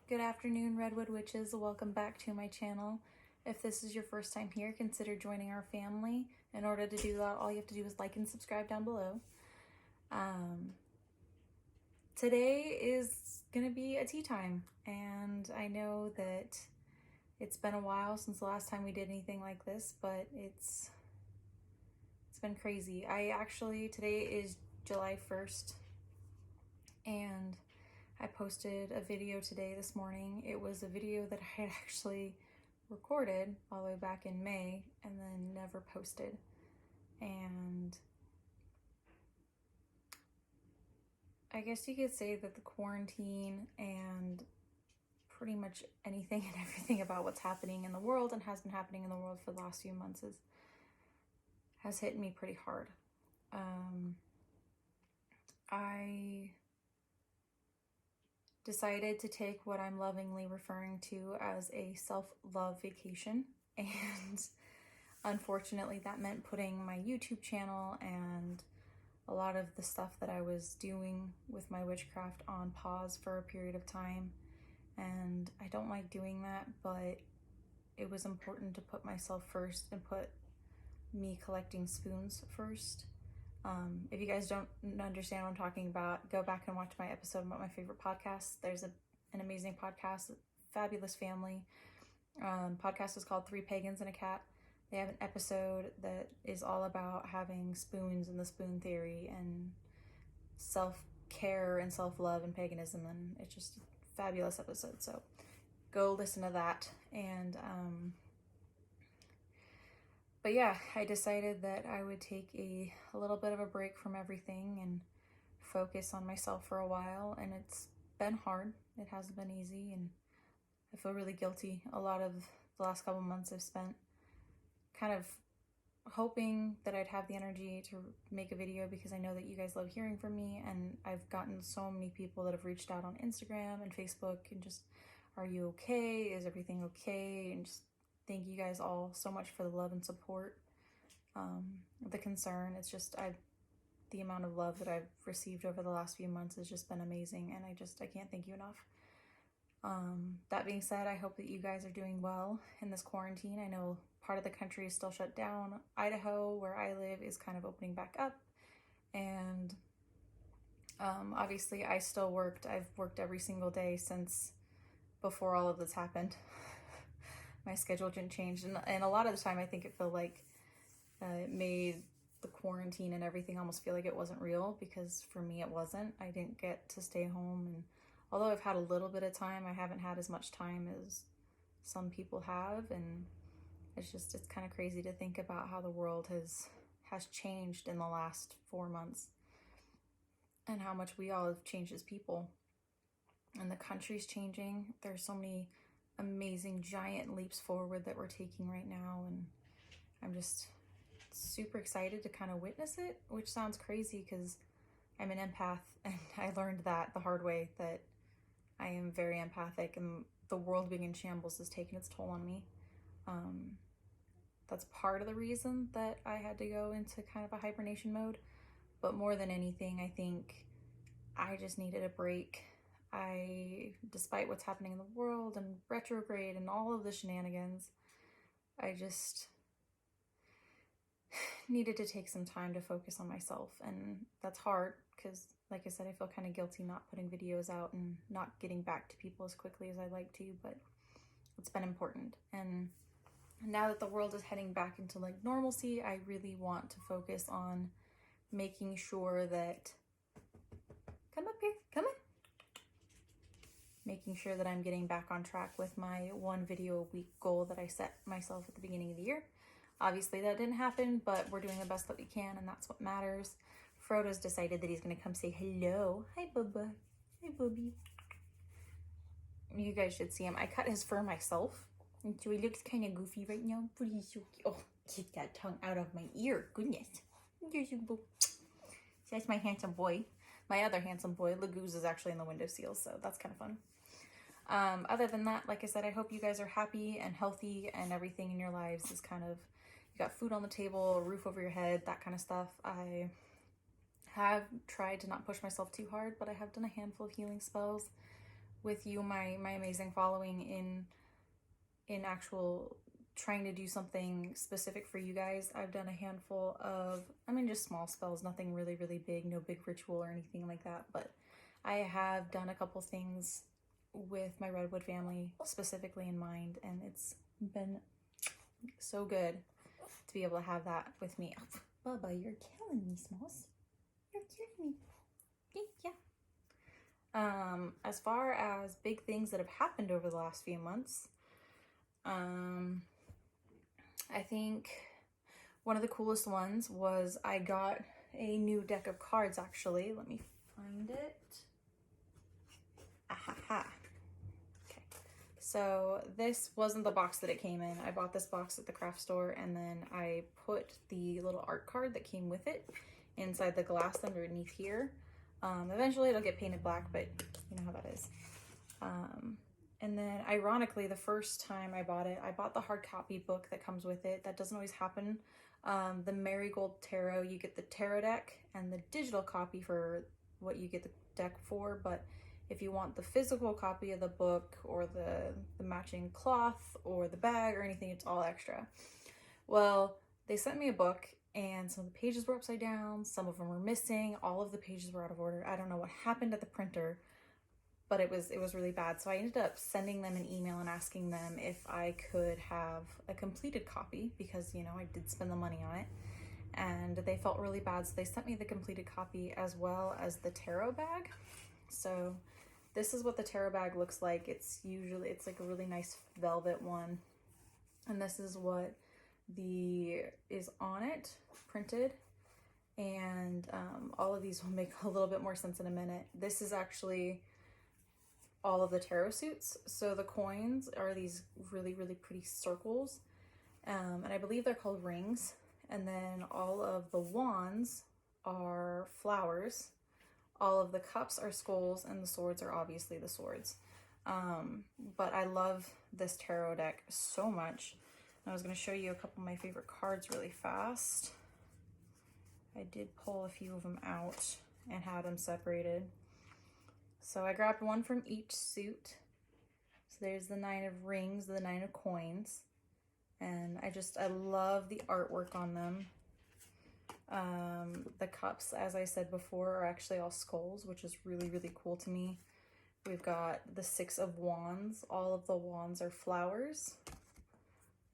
Good afternoon, Redwood witches. Welcome back to my channel. If this is your first time here, consider joining our family. In order to do that, all you have to do is like and subscribe down below. Today is gonna be a tea time, and I know that it's been a while since the last time we did anything like this, but it's been crazy. Today is July 1st, and I posted a video today this morning. It was a video that I had actually recorded all the way back in May and then never posted. And I guess you could say that the quarantine and pretty much anything and everything about what's happening in the world and has been happening in the world for the last few months has hit me pretty hard. I decided to take what I'm lovingly referring to as a self-love vacation, and unfortunately that meant putting my YouTube channel and a lot of the stuff that I was doing with my witchcraft on pause for a period of time. And I don't like doing that, but it was important to put myself first and put me collecting spoons first. If you guys don't understand what I'm talking about, go back and watch my episode about my favorite podcasts. There's an amazing podcast, fabulous family. Podcast is called 3 Pagans and a Cat. They have an episode that is all about having spoons and the spoon theory and self-care and self-love and paganism, and it's just a fabulous episode. So go listen to that. And but yeah, I decided that I would take a little bit of a break from everything and focus on myself for a while. And it's been hard. It hasn't been easy, and I feel really guilty. A lot of the last couple months I've spent kind of hoping that I'd have the energy to make a video because I know that you guys love hearing from me, and I've gotten so many people that have reached out on Instagram and Facebook and just, are you okay? Is everything okay? And just thank you guys all so much for the love and support, the concern. It's just, the amount of love that I've received over the last few months has just been amazing, and I can't thank you enough. That being said, I hope that you guys are doing well in this quarantine. I know part of the country is still shut down. Idaho, where I live, is kind of opening back up, and obviously I still worked. I've worked every single day since before all of this happened. My schedule didn't change, and a lot of the time I think it felt like it made the quarantine and everything almost feel like it wasn't real, because for me it wasn't. I didn't get to stay home, and although I've had a little bit of time, I haven't had as much time as some people have, and it's kind of crazy to think about how the world has changed in the last 4 months and how much we all have changed as people. And the country's changing. There's so many amazing giant leaps forward that we're taking right now, and I'm just super excited to kind of witness it, which sounds crazy because I'm an empath, and I learned that the hard way, that I am very empathic, and the world being in shambles has taken its toll on me. That's part of the reason that I had to go into kind of a hibernation mode, but more than anything, I think I just needed a break. Despite what's happening in the world and retrograde and all of the shenanigans, I just needed to take some time to focus on myself. And that's hard because, like I said, I feel kind of guilty not putting videos out and not getting back to people as quickly as I'd like to, but it's been important. And now that the world is heading back into like normalcy, I really want to focus on making sure that, come up here, come on. Making sure that I'm getting back on track with my 1 video a week goal that I set myself at the beginning of the year. Obviously that didn't happen, but we're doing the best that we can, and that's what matters. Frodo's decided that he's gonna come say hello. Hi, Bubba. Hi, Bubby. You guys should see him. I cut his fur myself, and so he looks kind of goofy right now, but he's so cute. Oh, get that tongue out of my ear. Goodness. That's my handsome boy. My other handsome boy, Lagoose, is actually in the windowsill, so that's kind of fun. Other than that, like I said, I hope you guys are happy and healthy, and everything in your lives is kind of, you got food on the table, a roof over your head, that kind of stuff. I have tried to not push myself too hard, but I have done a handful of healing spells with you, my amazing following, in actual trying to do something specific for you guys. I've done a handful of, I mean, just small spells, nothing really, really big, no big ritual or anything like that, but I have done a couple things with my Redwood family specifically in mind, and it's been so good to be able to have that with me. Oh, Bubba, you're killing me, Smalls. You're killing me. Yeah. As far as big things that have happened over the last few months, I think one of the coolest ones was I got a new deck of cards, actually. Let me find it. Ahaha. Okay. So this wasn't the box that it came in. I bought this box at the craft store, and then I put the little art card that came with it inside the glass underneath here. Eventually it'll get painted black, but you know how that is. And then ironically, the first time I bought it, I bought the hard copy book that comes with it. That doesn't always happen. The Marigold Tarot, you get the tarot deck and the digital copy for what you get the deck for. But if you want the physical copy of the book or the matching cloth or the bag or anything, it's all extra. Well, they sent me a book, and some of the pages were upside down. Some of them were missing. All of the pages were out of order. I don't know what happened at the printer, but it was really bad. So I ended up sending them an email and asking them if I could have a completed copy, because, you know, I did spend the money on it, and they felt really bad. So they sent me the completed copy as well as the tarot bag. So this is what the tarot bag looks like. It's like a really nice velvet one. And this is what is on it, printed. And all of these will make a little bit more sense in a minute. This is actually all of the tarot suits. So the coins are these really, really pretty circles. And I believe they're called rings. And then all of the wands are flowers. All of the cups are skulls, and the swords are obviously the swords. But I love this tarot deck so much. I was going to show you a couple of my favorite cards really fast. I did pull a few of them out and had them separated. So I grabbed one from each suit. So there's the 9 of rings, the 9 of coins. And I love the artwork on them. The cups, as I said before, are actually all skulls, which is really, really cool to me. We've got the 6 of wands. All of the wands are flowers.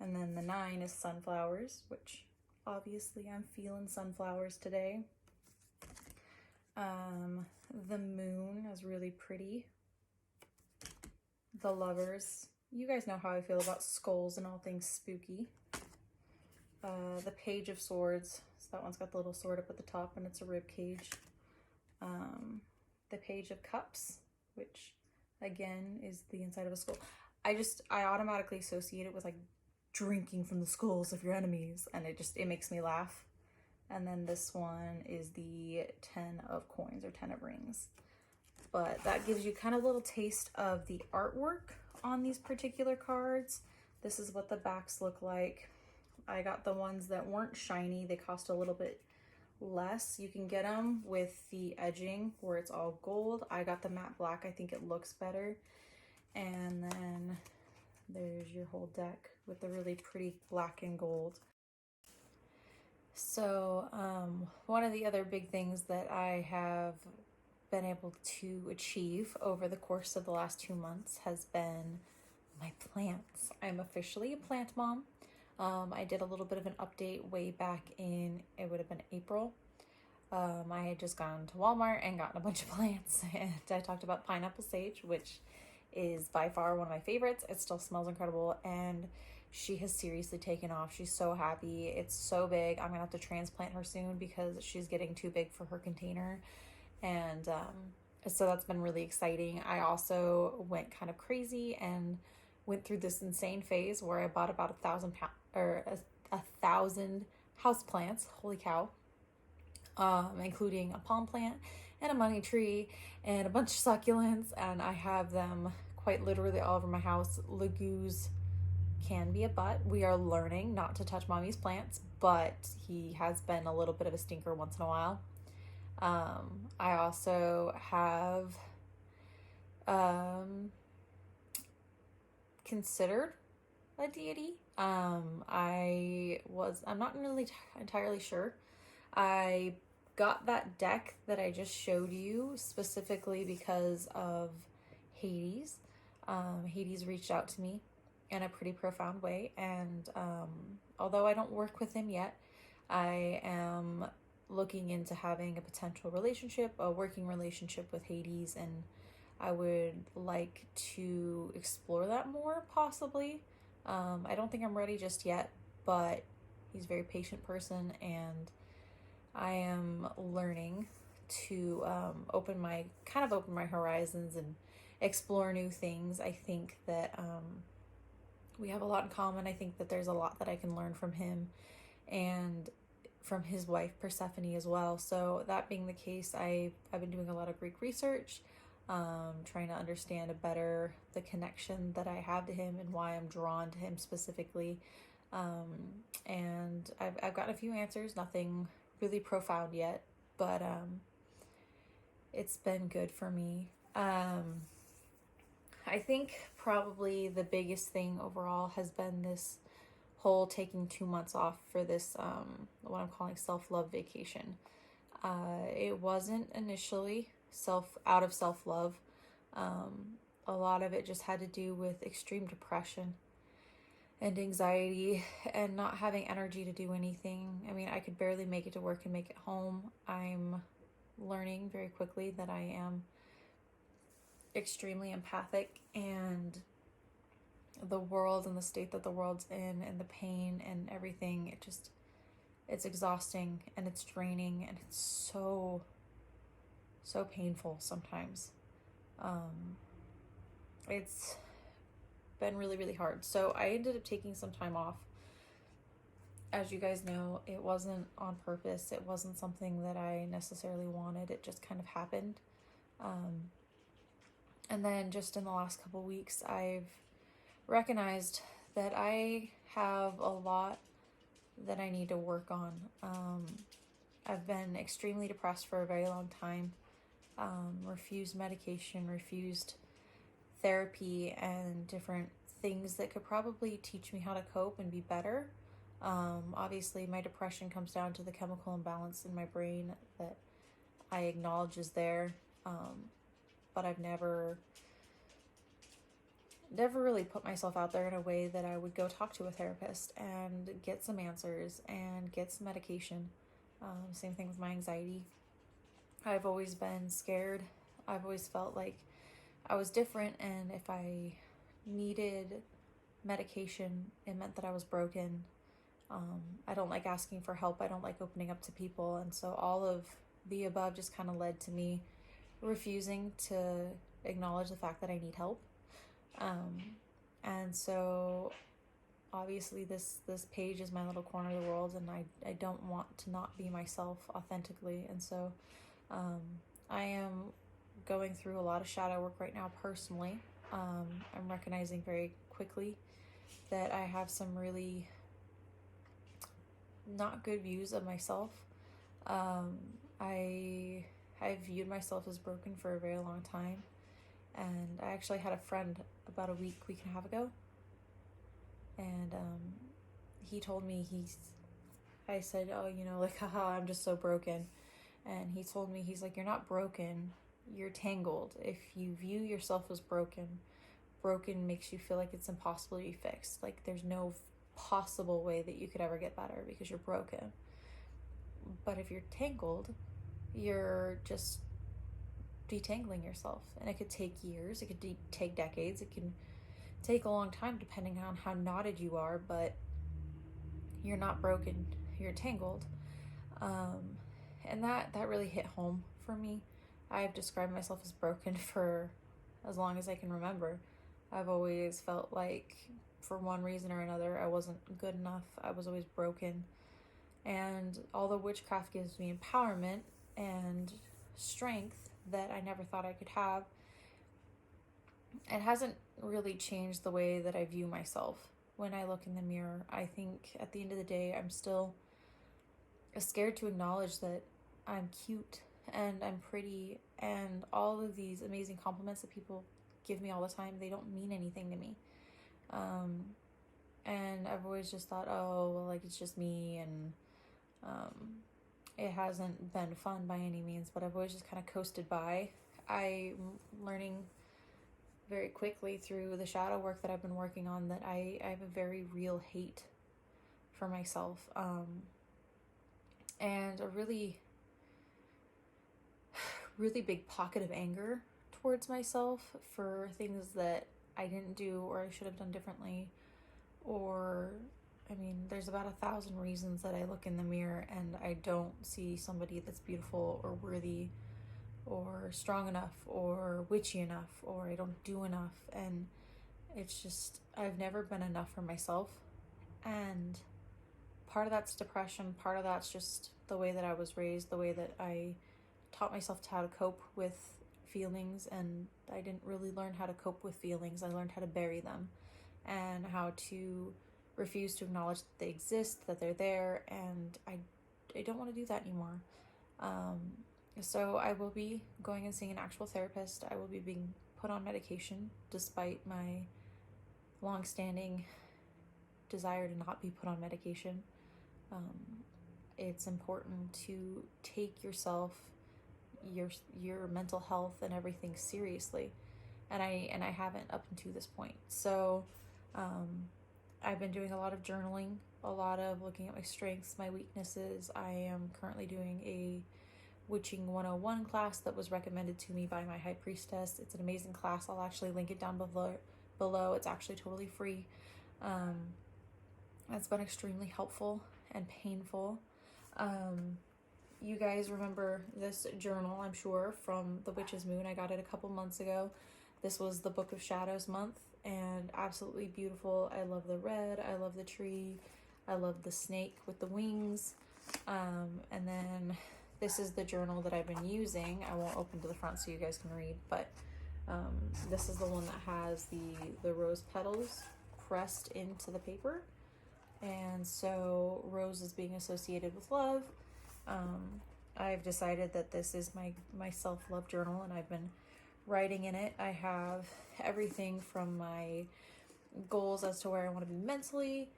And then the 9 is sunflowers, which obviously I'm feeling sunflowers today. The moon is really pretty. The lovers. You guys know how I feel about skulls and all things spooky. The page of swords. So that one's got the little sword up at the top, and it's a rib cage. The page of cups, which again is the inside of a skull. I automatically associate it with like drinking from the skulls of your enemies, and it makes me laugh. And then this one is the 10 of coins, or 10 of rings. But that gives you kind of a little taste of the artwork on these particular cards. This is what the backs look like. I got the ones that weren't shiny. They cost a little bit less. You can get them with the edging where it's all gold. I got the matte black. I think it looks better. And then there's your whole deck with the really pretty black and gold. So one of the other big things that I have been able to achieve over the course of the last 2 months has been my plants. I'm officially a plant mom. I did a little bit of an update way back in, it would have been April. I had just gone to Walmart and gotten a bunch of plants, and I talked about pineapple sage, which is by far one of my favorites. It still smells incredible, and she has seriously taken off. She's so happy. It's so big. I'm gonna have to transplant her soon because she's getting too big for her container. And so that's been really exciting. I also went kind of crazy and went through this insane phase where I bought about 1,000 house plants. Holy cow. Including a palm plant and a money tree and a bunch of succulents, and I have them quite literally all over my house. Legoo's can be a butt. We are learning not to touch mommy's plants, but he has been a little bit of a stinker once in a while. I also have considered a deity. I'm not really entirely sure. I got that deck that I just showed you specifically because of Hades. Hades reached out to me in a pretty profound way, and although I don't work with him yet, I am looking into having a potential relationship, a working relationship with Hades, and I would like to explore that more, possibly. I don't think I'm ready just yet, but he's a very patient person, and I am learning to open my horizons and explore new things. I think that we have a lot in common. I think that there's a lot that I can learn from him and from his wife Persephone as well. So that being the case, I've been doing a lot of Greek research, trying to understand better the connection that I have to him and why I'm drawn to him specifically. And I've gotten a few answers, nothing really profound yet, but it's been good for me. I think probably the biggest thing overall has been this whole taking 2 months off for this what I'm calling self-love vacation. It wasn't initially out of self-love. A lot of it just had to do with extreme depression and anxiety and not having energy to do anything. I mean, I could barely make it to work and make it home. I'm learning very quickly that I am extremely empathic, and the world and the state that the world's in and the pain and everything, it's exhausting and it's draining and it's so painful sometimes. It's been really, really hard. So I ended up taking some time off. As you guys know, it wasn't on purpose. It wasn't something that I necessarily wanted. It just kind of happened. And then just in the last couple weeks, I've recognized that I have a lot that I need to work on. I've been extremely depressed for a very long time. Refused medication, refused therapy, and different things that could probably teach me how to cope and be better. Obviously, my depression comes down to the chemical imbalance in my brain that I acknowledge is there, but I've never really put myself out there in a way that I would go talk to a therapist and get some answers and get some medication. Same thing with my anxiety. I've always been scared. I've always felt like I was different, and if I needed medication, it meant that I was broken. I don't like asking for help. I don't like opening up to people. And so all of the above just kind of led to me refusing to acknowledge the fact that I need help. And so obviously this page is my little corner of the world, and I don't want to not be myself authentically. And so I am going through a lot of shadow work right now personally. I'm recognizing very quickly that I have some really not good views of myself. I viewed myself as broken for a very long time. And I actually had a friend about a week and a half ago. And he told me, I said, oh, like, haha, I'm just so broken. And he told me, he's like, you're not broken, you're tangled. If you view yourself as broken makes you feel like it's impossible to be fixed. Like, there's no possible way that you could ever get better because you're broken. But if you're tangled, you're just detangling yourself. And it could take years, it could take decades, it can take a long time depending on how knotted you are, but you're not broken, you're tangled. And that really hit home for me. I've described myself as broken for as long as I can remember. I've always felt like, for one reason or another, I wasn't good enough. I was always broken. And although witchcraft gives me empowerment and strength that I never thought I could have, it hasn't really changed the way that I view myself. When I look in the mirror, I think at the end of the day, I'm still scared to acknowledge that I'm cute and I'm pretty and all of these amazing compliments that people give me all the time, they don't mean anything to me. And I've always just thought, oh, well, like, it's just me, and it hasn't been fun by any means, but I've always just kind of coasted by. I'm learning very quickly through the shadow work that I've been working on that I have a very real hate for myself, and a really, really big pocket of anger towards myself for things that I didn't do or I should have done differently. Or, I mean, there's about 1,000 reasons that I look in the mirror and I don't see somebody that's beautiful or worthy or strong enough or witchy enough, or I don't do enough. And it's just, I've never been enough for myself. And part of that's depression, part of that's just the way that I was raised, the way that I taught myself how to cope with feelings, and I didn't really learn how to cope with feelings. I learned how to bury them and how to refuse to acknowledge that they exist, that they're there, and I don't want to do that anymore. So I will be going and seeing an actual therapist. I will be being put on medication despite my long-standing desire to not be put on medication. It's important to take yourself, your mental health and everything seriously, and I haven't up until this point. So I've been doing a lot of journaling, a lot of looking at my strengths, my weaknesses. I am currently doing a Witching 101 class that was recommended to me by my high priestess. It's an amazing class. I'll actually link it down below. It's actually totally free. It's been extremely helpful and painful. You guys remember this journal, I'm sure, from the Witch's Moon. I got it a couple months ago. This was the Book of Shadows month, and absolutely beautiful. I love the red, I love the tree, I love the snake with the wings. And then this is the journal that I've been using. I won't open to the front so you guys can read, but this is the one that has the rose petals pressed into the paper. And so rose is being associated with love. I've decided that this is my self-love journal, and I've been writing in it. I have everything from my goals as to where I want to be mentally,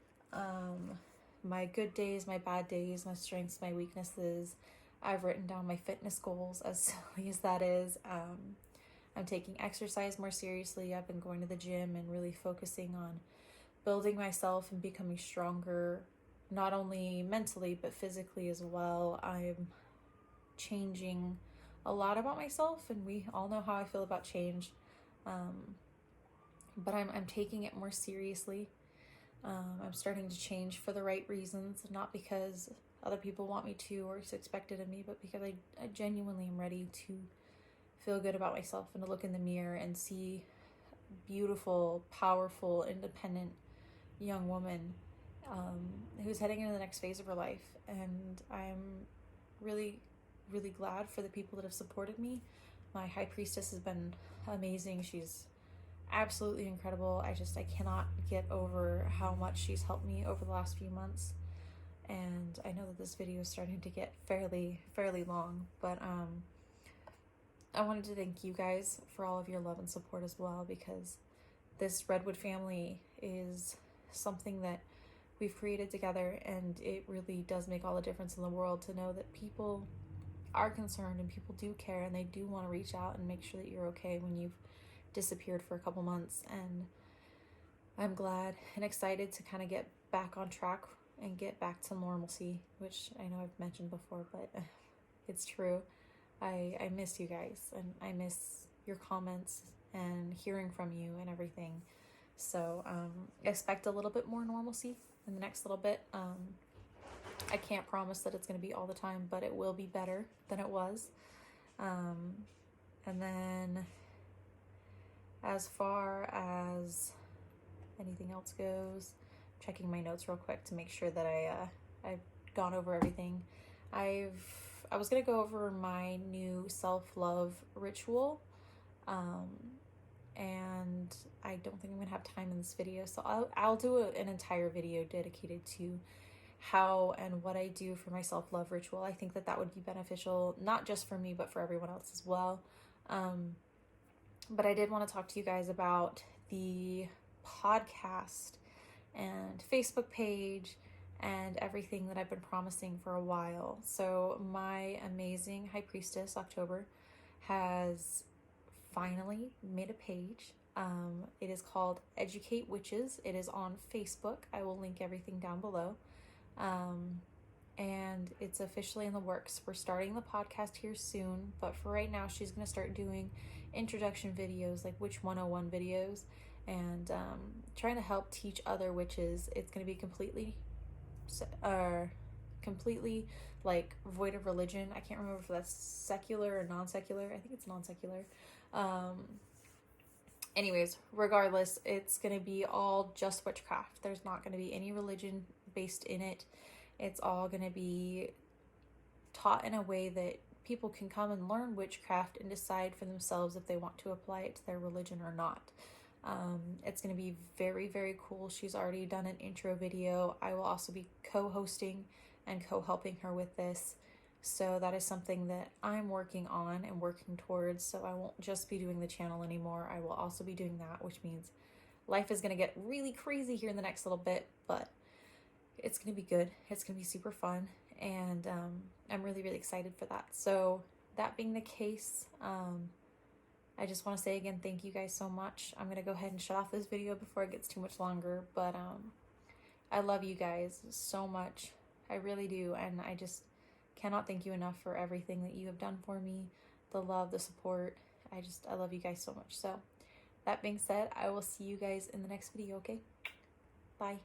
my good days, my bad days, my strengths, my weaknesses. I've written down my fitness goals, as silly as that is. I'm taking exercise more seriously. I've been going to the gym and really focusing on building myself and becoming stronger, not only mentally, but physically as well. I'm changing a lot about myself, and we all know how I feel about change. But I'm taking it more seriously. I'm starting to change for the right reasons, not because other people want me to or it's expected of me, but because I genuinely am ready to feel good about myself and to look in the mirror and see beautiful, powerful, independent young woman who's heading into the next phase of her life. And I'm really, really glad for the people that have supported me. My high priestess has been amazing. She's absolutely incredible. I cannot get over how much she's helped me over the last few months. And I know that this video is starting to get fairly long, but I wanted to thank you guys for all of your love and support as well, because this Redwood family is something that we've created together, and it really does make all the difference in the world to know that people are concerned and people do care, and they do want to reach out and make sure that you're okay when you've disappeared for a couple months. And I'm glad and excited to kind of get back on track and get back to normalcy, which I know I've mentioned before, but it's true. I miss you guys, and I miss your comments and hearing from you and everything. So expect a little bit more normalcy in the next little bit. I can't promise that it's going to be all the time, but it will be better than it was. And then as far as anything else goes, checking my notes real quick to make sure that I've gone over everything. I was going to go over my new self-love ritual, and I don't think I'm going to have time in this video, so I'll do an entire video dedicated to how and what I do for my self-love ritual. I think that would be beneficial, not just for me, but for everyone else as well. But I did want to talk to you guys about the podcast and Facebook page and everything that I've been promising for a while. So my amazing High Priestess, October, has finally made a page. It is called Educate Witches. It is on Facebook. I will link everything down below. And it's officially in the works. We're starting the podcast here soon, but for right now, she's going to start doing introduction videos, like Witch 101 videos, and trying to help teach other witches. It's going to be completely like void of religion. I can't remember if that's secular or non-secular. I think it's non-secular. Anyways, regardless, it's going to be all just witchcraft. There's not going to be any religion based in it. It's all going to be taught in a way that people can come and learn witchcraft and decide for themselves if they want to apply it to their religion or not. It's going to be very, very cool. She's already done an intro video. I will also be co-hosting and co-helping her with this. So that is something that I'm working on and working towards. So I won't just be doing the channel anymore. I will also be doing that, which means life is going to get really crazy here in the next little bit, but it's going to be good. It's going to be super fun. And I'm really, really excited for that. So that being the case, I just want to say again, thank you guys so much. I'm going to go ahead and shut off this video before it gets too much longer. But I love you guys so much. I really do. And I just cannot thank you enough for everything that you have done for me. The love, the support. I love you guys so much. So that being said, I will see you guys in the next video, okay? Bye.